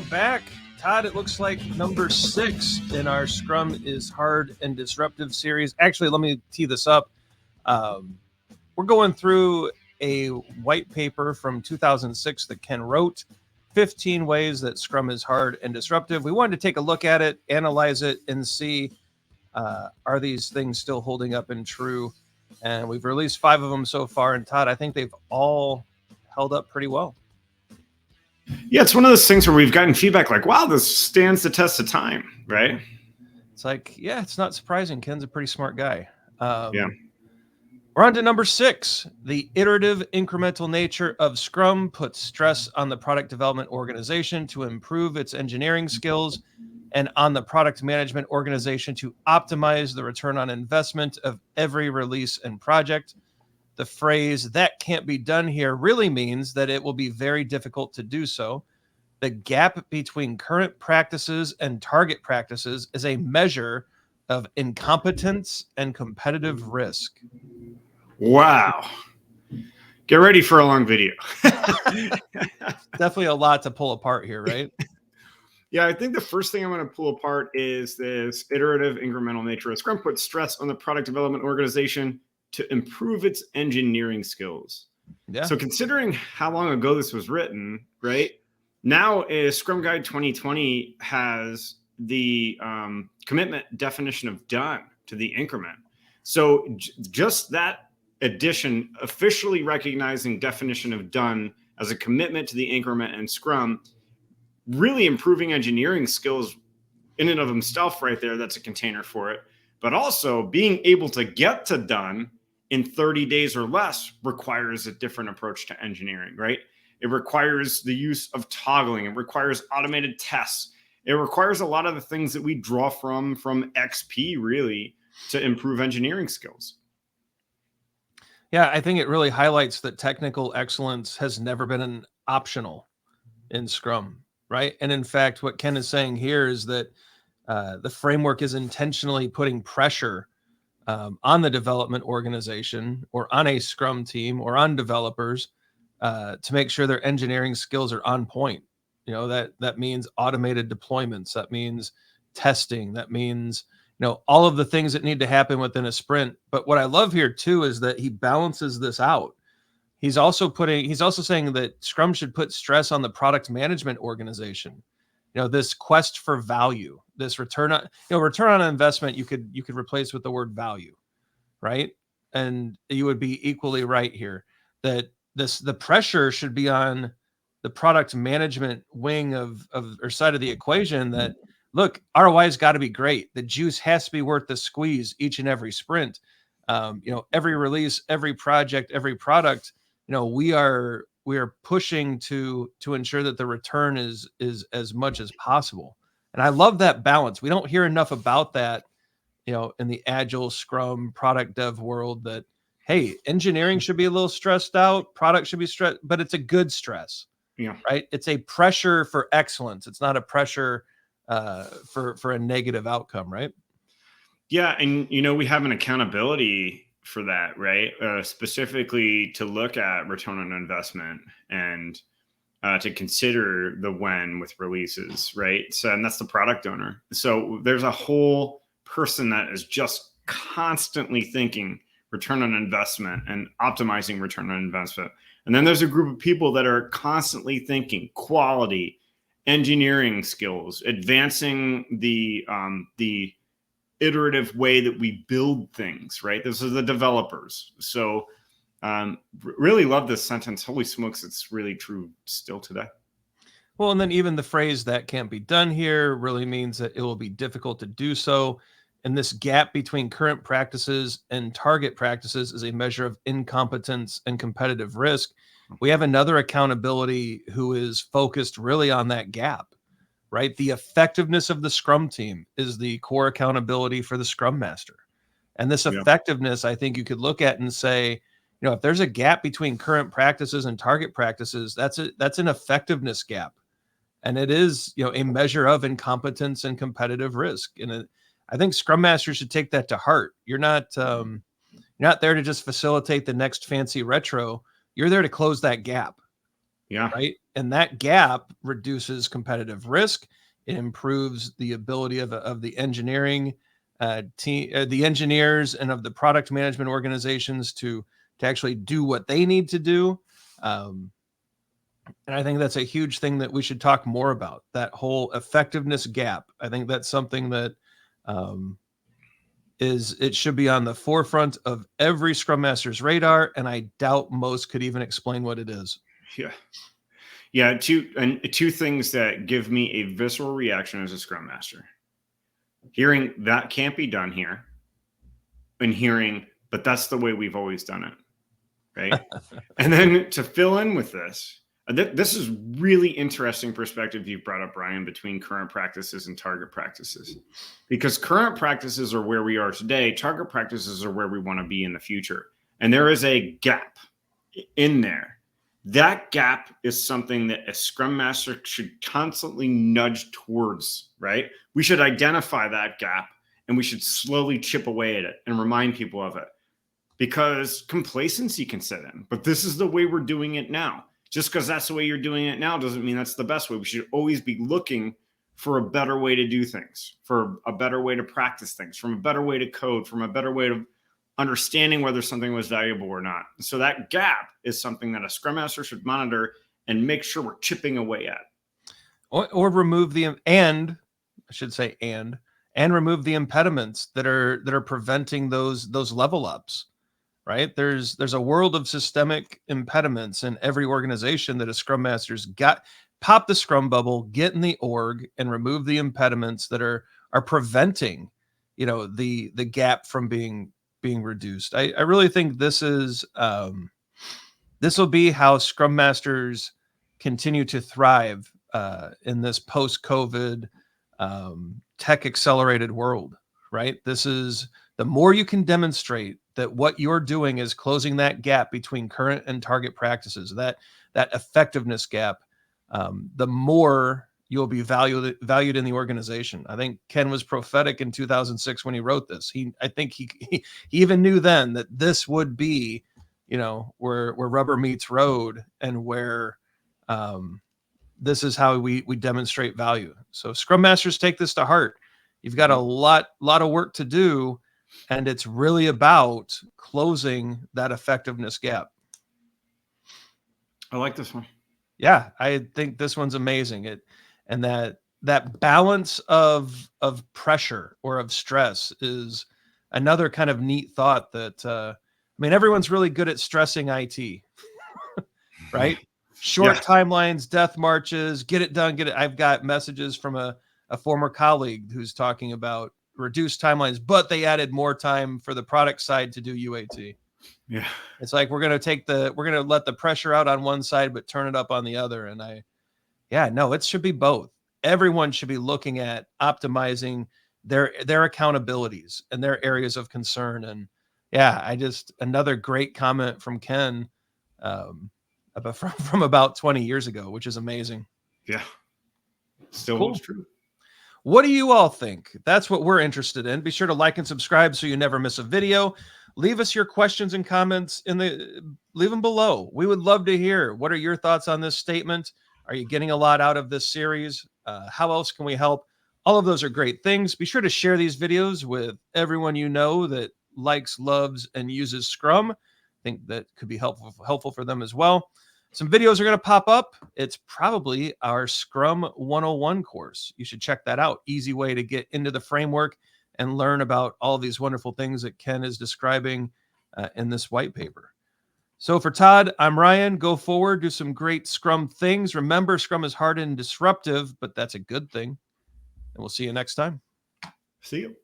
we're back. Todd, it looks like number 6 in our Scrum is Hard and Disruptive series. Actually, let me tee this up. We're going through a white paper from 2006 that Ken wrote, 15 ways that Scrum is hard and disruptive. We wanted to take a look at it, analyze it, and see are these things still holding up and true. And we've released 5 of them so far. And Todd, I think they've all held up pretty well. Yeah, it's one of those things where we've gotten feedback like, wow, this stands the test of time, right? It's like, yeah, it's not surprising. Ken's a pretty smart guy. Yeah. We're on to number 6. The iterative incremental nature of Scrum puts stress on the product development organization to improve its engineering skills and on the product management organization to optimize the return on investment of every release and project. The phrase "that can't be done here" really means that it will be very difficult to do so. The gap between current practices and target practices is a measure of incompetence and competitive risk. Wow. Get ready for a long video. Definitely a lot to pull apart here, right? Yeah, I think the first thing I'm going to pull apart is this iterative incremental nature of Scrum puts stress on the product development organization to improve its engineering skills. Yeah. So considering how long ago this was written, right? Now Scrum Guide 2020 has the commitment definition of done to the increment. So just that addition, officially recognizing definition of done as a commitment to the increment and Scrum, really improving engineering skills in and of himself right there. That's a container for it. But also being able to get to done in 30 days or less requires a different approach to engineering, right? It requires the use of toggling. It requires automated tests. It requires a lot of the things that we draw from XP really to improve engineering skills. Yeah, I think it really highlights that technical excellence has never been an optional in Scrum, right? And in fact, what Ken is saying here is that the framework is intentionally putting pressure on the development organization or on a Scrum team or on developers to make sure their engineering skills are on point. You know, that means automated deployments. That means testing. That means, you know, all of the things that need to happen within a sprint. But what I love here too is that he balances this out. He's also saying that Scrum should put stress on the product management organization. You know, this quest for value, this return on investment, you could replace with the word value, right? And you would be equally right here that the pressure should be on the product management wing of or side of the equation that, look, ROI has got to be great. The juice has to be worth the squeeze each and every sprint. Every release, every project, every product, we are pushing to ensure that the return is as much as possible. And I love that balance. We don't hear enough about that, in the Agile, Scrum, product dev world, that, hey, engineering should be a little stressed out, product should be stressed, but it's a good stress. Yeah. Right. It's a pressure for excellence. It's not a pressure for a negative outcome. Right. Yeah. And, we have an accountability for that, right? Specifically to look at return on investment and to consider the when with releases, right? So, and that's the product owner. So there's a whole person that is just constantly thinking return on investment and optimizing return on investment. And then there's a group of people that are constantly thinking quality, engineering skills, advancing the iterative way that we build things, right? Those are the developers. So really love this sentence. Holy smokes, it's really true still today. Well, and then even the phrase "that can't be done here" really means that it will be difficult to do so. And this gap between current practices and target practices is a measure of incompetence and competitive risk. We have another accountability who is focused really on that gap, right? The effectiveness of the Scrum team is the core accountability for the Scrum Master. And this effectiveness, I think you could look at and say, if there's a gap between current practices and target practices, that's an effectiveness gap. And it is, a measure of incompetence and competitive risk. And I think Scrum Masters should take that to heart. You're not there to just facilitate the next fancy retro. You're there to close that gap. Yeah. Right. And that gap reduces competitive risk. It improves the ability of the engineering team, the engineers and of the product management organizations to actually do what they need to do. And I think that's a huge thing that we should talk more about, that whole effectiveness gap. I think that's something that it should be on the forefront of every Scrum Master's radar. And I doubt most could even explain what it is. Yeah. Yeah. Two things that give me a visceral reaction as a Scrum Master. Hearing that can't be done here, and hearing, but that's the way we've always done it. Right. And then to fill in with this, this is really interesting perspective you've brought up, Brian, between current practices and target practices, because current practices are where we are today. Target practices are where we want to be in the future. And there is a gap in there. That gap is something that a Scrum Master should constantly nudge towards, right? We should identify that gap and we should slowly chip away at it and remind people of it, because complacency can set in. But this is the way we're doing it now. Just because that's the way you're doing it now doesn't mean that's the best way. We should always be looking for a better way to do things, for a better way to practice things, from a better way to code, from a better way of understanding whether something was valuable or not. So that gap is something that a Scrum Master should monitor and make sure we're chipping away at. Or remove and remove the impediments that are preventing those level ups. Right? There's a world of systemic impediments in every organization that a Scrum Master's got. Pop the Scrum bubble, get in the org, and remove the impediments that are preventing, the gap from being reduced. I really think this will be how Scrum Masters continue to thrive in this post-COVID tech accelerated world. Right? This is the more you can demonstrate that what you're doing is closing that gap between current and target practices, that effectiveness gap, the more you'll be valued in the organization. I think Ken was prophetic in 2006 when he wrote this. I think he even knew then that this would be, where rubber meets road, and where this is how we demonstrate value. So Scrum Masters, take this to heart. You've got a lot of work to do, and it's really about closing that effectiveness gap. I like this one. Yeah, I think this one's amazing. And that balance of pressure or of stress is another kind of neat thought that, everyone's really good at stressing IT, right? Short timelines, death marches, get it done, get it. I've got messages from a former colleague who's talking about reduced timelines, but they added more time for the product side to do UAT. Yeah. It's like, we're going to let the pressure out on one side, but turn it up on the other. And it should be both. Everyone should be looking at optimizing their accountabilities and their areas of concern. And another great comment from Ken, from about 20 years ago, which is amazing. Yeah. Still holds true. What do you all think? That's what we're interested in. Be sure to like and subscribe so you never miss a video. Leave us your questions and comments leave them below. We would love to hear. What are your thoughts on this statement? Are you getting a lot out of this series? How else can we help? All of those are great things. Be sure to share these videos with everyone you know that likes, loves, and uses Scrum. I think that could be helpful for them as well. Some videos are going to pop up. It's probably our Scrum 101 course. You should check that out. Easy way to get into the framework and learn about all these wonderful things that Ken is describing in this white paper. So for Todd, I'm Ryan. Go forward, do some great Scrum things. Remember, Scrum is hard and disruptive, but that's a good thing. And we'll see you next time. See you.